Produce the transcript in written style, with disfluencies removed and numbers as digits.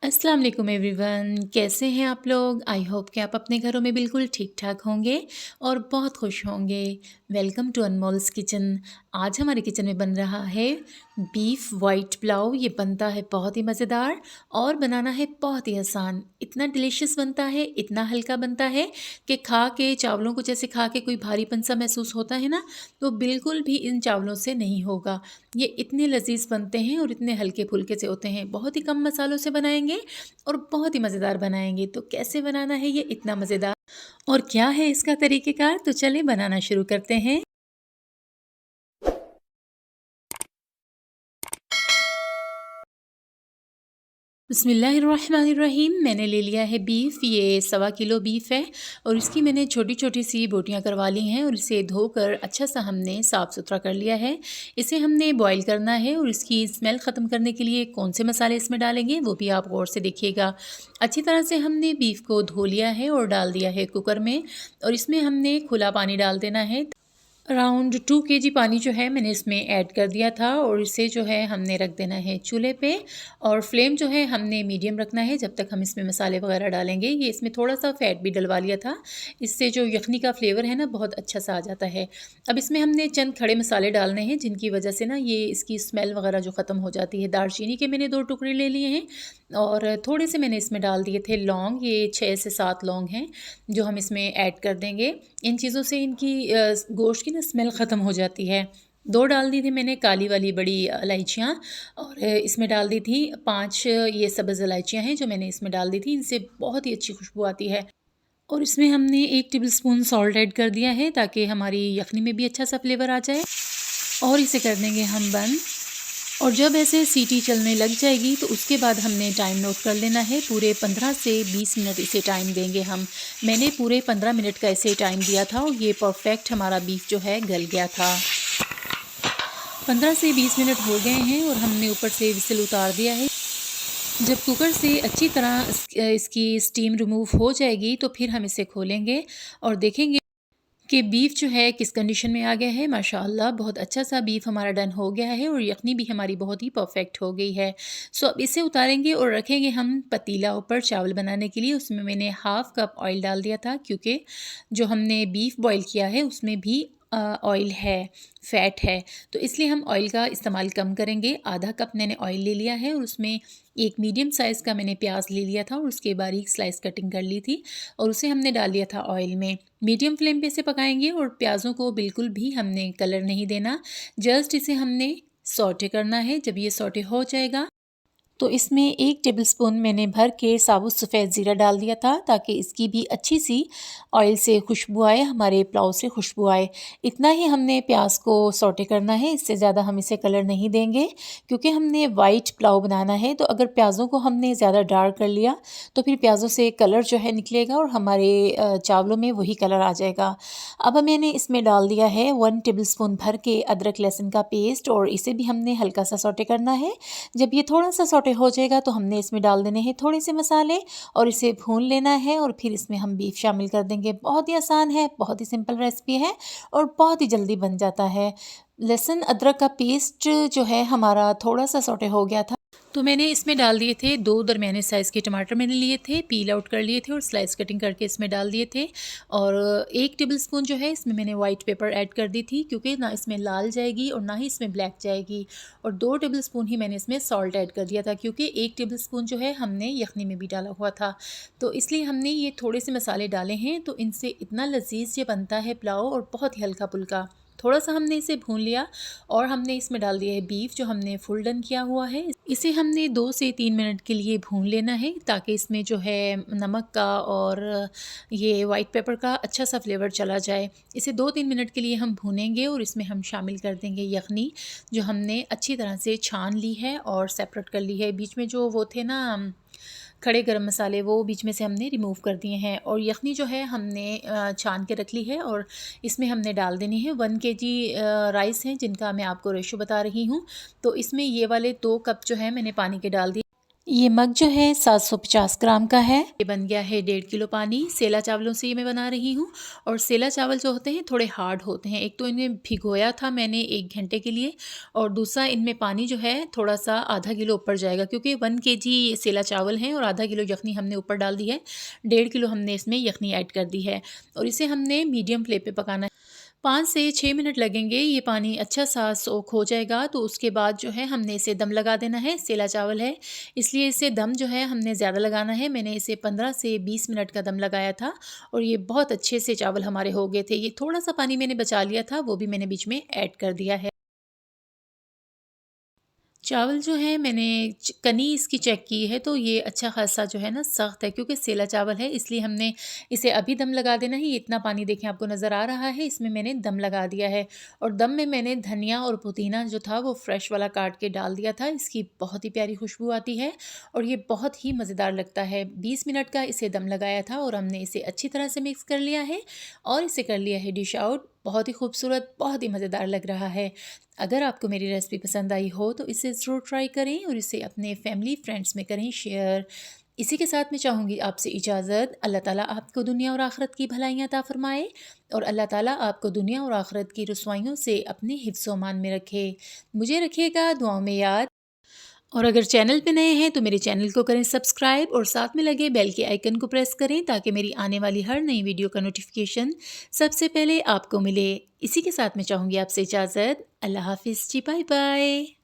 अस्सलाम वालेकुम एवरीवन, कैसे हैं आप लोग? आई होप कि आप अपने घरों में बिल्कुल ठीक-ठाक होंगे और बहुत खुश होंगे। Welcome to Anmol's kitchen. आज हमारे किचन में बन रहा है बीफ वाइट पुलाव। ये बनता है बहुत ही मज़ेदार और बनाना है बहुत ही आसान। इतना डिलीशियस बनता है, इतना हल्का बनता है कि खा के चावलों को जैसे खा के कोई भारीपन-सा महसूस होता है ना, तो बिल्कुल भी इन चावलों से नहीं होगा। ये इतने लज़ीज़ बनते हैं और इतने हल्के-फुल्के से होते हैं। बहुत ही कम मसालों से बनाएँगे और बहुत ही मज़ेदार बनाएँगे। तो कैसे बनाना है ये इतना मज़ेदार और क्या है इसका तरीक़ेकार? तो चलें बनाना शुरू करते हैं। बिस्मिल्लाहिर्रहमानिर्रहीम। मैंने ले लिया है बीफ, ये 1.25 किलो बीफ है और इसकी मैंने छोटी-छोटी सी बोटियाँ करवा ली हैं और इसे धोकर अच्छा सा हमने साफ़-सुथरा कर लिया है। इसे हमने बॉयल करना है और इसकी स्मेल ख़त्म करने के लिए कौन से मसाले इसमें डालेंगे वो भी आप गौर से देखिएगा। अच्छी तरह से हमने बीफ को धो लिया है और डाल दिया है कुकर में और इसमें हमने खुला पानी डाल देना है। अराउंड 2 केजी पानी जो है मैंने इसमें ऐड कर दिया था और इसे जो है हमने रख देना है चूल्हे पे और फ्लेम जो है हमने मीडियम रखना है जब तक हम इसमें मसाले वगैरह डालेंगे। ये इसमें थोड़ा-सा फ़ैट भी डलवा लिया था, इससे जो यखनी का फ्लेवर है ना बहुत अच्छा सा आ जाता है। अब इसमें हमने चंद खड़े मसाले डालने हैं जिनकी वजह से ना ये इसकी स्मेल वगैरह जो ख़त्म हो जाती है। दालचीनी के मैंने 2 टुकड़े ले लिए हैं और थोड़े से मैंने इसमें डाल दिए थे लौंग, ये 6 से 7 लौंग हैं जो हम इसमें ऐड कर देंगे। इन चीज़ों से इनकी गोश्त की ना स्मेल ख़त्म हो जाती है। 2 डाल दी थी मैंने काली वाली बड़ी इलायचियाँ और इसमें डाल दी थी 5 ये सब्ज़ इलायचियाँ हैं जो मैंने इसमें डाल दी थी, इनसे बहुत ही अच्छी खुशबू आती है। और इसमें हमने 1 टेबलस्पून सॉल्ट ऐड कर दिया है ताकि हमारी यखनी में भी अच्छा सा फ्लेवर आ जाए और इसे कर देंगे हम बंद। और जब ऐसे सीटी चलने लग जाएगी तो उसके बाद हमने टाइम नोट कर लेना है। पूरे 15 से 20 मिनट इसे टाइम देंगे हम। मैंने पूरे 15 मिनट का इसे टाइम दिया था और ये परफेक्ट हमारा बीफ जो है गल गया था। 15 से 20 मिनट हो गए हैं और हमने ऊपर से विसिल उतार दिया है। जब कुकर से अच्छी तरह इसकी स्टीम रिमूव हो जाएगी तो फिर हम इसे खोलेंगे और देखेंगे कि बीफ जो है किस कंडीशन में आ गया है। माशाअल्लाह बहुत अच्छा सा बीफ हमारा डन हो गया है और यखनी भी हमारी बहुत ही परफेक्ट हो गई है। सो अब इसे उतारेंगे और रखेंगे हम पतीला ऊपर चावल बनाने के लिए। उसमें मैंने हाफ़ कप ऑयल डाल दिया था क्योंकि जो हमने बीफ बॉयल किया है उसमें भी ऑयल है, फ़ैट है, तो इसलिए हम ऑयल का इस्तेमाल कम करेंगे। आधा कप मैंने ऑयल ले लिया है और उसमें एक मीडियम साइज़ का मैंने प्याज ले लिया था और उसके बारीक स्लाइस कटिंग कर ली थी और उसे हमने डाल दिया था ऑयल में। मीडियम फ्लेम पे इसे पकाएंगे और प्याज़ों को बिल्कुल भी हमने कलर नहीं देना, जस्ट इसे हमने सौटे करना है। जब ये सौटे हो जाएगा तो इसमें 1 टेबलस्पून मैंने भर के साबुत सफ़ेद ज़ीरा डाल दिया था ताकि इसकी भी अच्छी सी ऑयल से खुशबू आए, हमारे पुलाव से खुशबू आए। इतना ही हमने प्याज को सौटे करना है, इससे ज़्यादा हम इसे कलर नहीं देंगे क्योंकि हमने वाइट पुलाव बनाना है। तो अगर प्याज़ों को हमने ज़्यादा डार्क कर लिया तो फिर प्याज़ों से कलर जो है निकलेगा और हमारे चावलों में वही कलर आ जाएगा। अब मैंने इसमें डाल दिया है 1 टेबलस्पून भर के अदरक लहसुन का पेस्ट और इसे भी हमने हल्का सा सौटे करना है। जब ये थोड़ा सा सौटे हो जाएगा तो हमने इसमें डाल देने हैं थोड़े से मसाले और इसे भून लेना है और फिर इसमें हम बीफ शामिल कर देंगे। बहुत ही आसान है, बहुत ही सिंपल रेसिपी है और बहुत ही जल्दी बन जाता है। लहसुन अदरक का पेस्ट जो है हमारा थोड़ा सा सौटे हो गया था तो मैंने इसमें डाल दिए थे 2 दरमियाने साइज़ के टमाटर मैंने लिए थे, पील आउट कर लिए थे और स्लाइस कटिंग करके इसमें डाल दिए थे और 1 टेबलस्पून जो है इसमें मैंने वाइट पेपर ऐड कर दी थी क्योंकि ना इसमें लाल जाएगी और ना ही इसमें ब्लैक जाएगी और 2 टेबलस्पून ही मैंने इसमें सॉल्ट ऐड कर दिया था क्योंकि 1 टेबलस्पून जो है हमने यखनी में भी डाला हुआ था। तो इसलिए हमने ये थोड़े से मसाले डाले हैं तो इनसे इतना लज़ीज़ ये बनता है पुलाव और बहुत ही हल्का-फुल्का। थोड़ा सा हमने इसे भून लिया और हमने इसमें डाल दिया है बीफ जो हमने फुल डन किया हुआ है। इसे हमने 2 से 3 मिनट के लिए भून लेना है ताकि इसमें जो है नमक का और ये वाइट पेपर का अच्छा सा फ्लेवर चला जाए। इसे 2-3 मिनट के लिए हम भूनेंगे और इसमें हम शामिल कर देंगे यखनी जो हमने अच्छी तरह से छान ली है और सेपरेट कर ली है। बीच में जो वो थे ना खड़े गरम मसाले वो बीच में से हमने रिमूव कर दिए हैं और यखनी जो है हमने छान के रख ली है और इसमें हमने डाल देनी है। 1 केजी राइस हैं जिनका मैं आपको रेशो बता रही हूँ। तो इसमें ये वाले 2 कप जो है मैंने पानी के डाल दिए ये मग जो है 750 ग्राम का है। ये बन गया है 1.5 किलो पानी। सेला चावलों से ये मैं बना रही हूँ और सेला चावल जो होते हैं थोड़े हार्ड होते हैं। एक तो इनमें भिगोया था मैंने 1 घंटे के लिए और दूसरा इनमें पानी जो है थोड़ा सा आधा किलो ऊपर जाएगा क्योंकि 1 केजी सेला चावल हैं और आधा किलो यखनी हमने ऊपर डाल दी है। 1.5 किलो हमने इसमें यखनी ऐड कर दी है और इसे हमने मीडियम फ्लेम पे पकाना है। 5 से 6 मिनट लगेंगे। ये पानी अच्छा सा सोख हो जाएगा तो उसके बाद जो है हमने इसे दम लगा देना है। सेला चावल है इसलिए इसे दम जो है हमने ज़्यादा लगाना है। मैंने इसे 15 से 20 मिनट का दम लगाया था और ये बहुत अच्छे से चावल हमारे हो गए थे। ये थोड़ा सा पानी मैंने बचा लिया था, वो भी मैंने बीच में ऐड कर दिया है। चावल जो है मैंने कनी इसकी चेक की है तो ये अच्छा खासा जो है ना सख्त है क्योंकि सेला चावल है इसलिए हमने इसे अभी दम लगा देना है। ये इतना पानी देखें आपको नज़र आ रहा है, इसमें मैंने दम लगा दिया है और दम में मैंने धनिया और पुदीना जो था वो फ्रेश वाला काट के डाल दिया था। इसकी बहुत ही प्यारी खुशबू आती है और ये बहुत ही मज़ेदार लगता है। 20 मिनट का इसे दम लगाया था और हमने इसे अच्छी तरह से मिक्स कर लिया है और इसे कर लिया है डिश आउट। बहुत ही खूबसूरत, बहुत ही मज़ेदार लग रहा है। अगर आपको मेरी रेसिपी पसंद आई हो तो इसे ज़रूर ट्राई करें और इसे अपने फैमिली फ्रेंड्स में करें शेयर। इसी के साथ मैं चाहूँगी आपसे इजाज़त। अल्लाह ताला आपको दुनिया और आखिरत की भलाइयाँ अता फ़रमाए और अल्लाह ताला आपको दुनिया और आखिरत की रुसवाइयों से अपने हिफ्ज़ ओ अमान में रखे। मुझे रखिएगा दुआओं में याद। और अगर चैनल पे नए हैं तो मेरे चैनल को करें सब्सक्राइब और साथ में लगे बेल के आइकन को प्रेस करें ताकि मेरी आने वाली हर नई वीडियो का नोटिफिकेशन सबसे पहले आपको मिले। इसी के साथ मैं चाहूँगी आपसे इजाज़त। अल्लाह हाफ़िज़ जी, बाय बाय।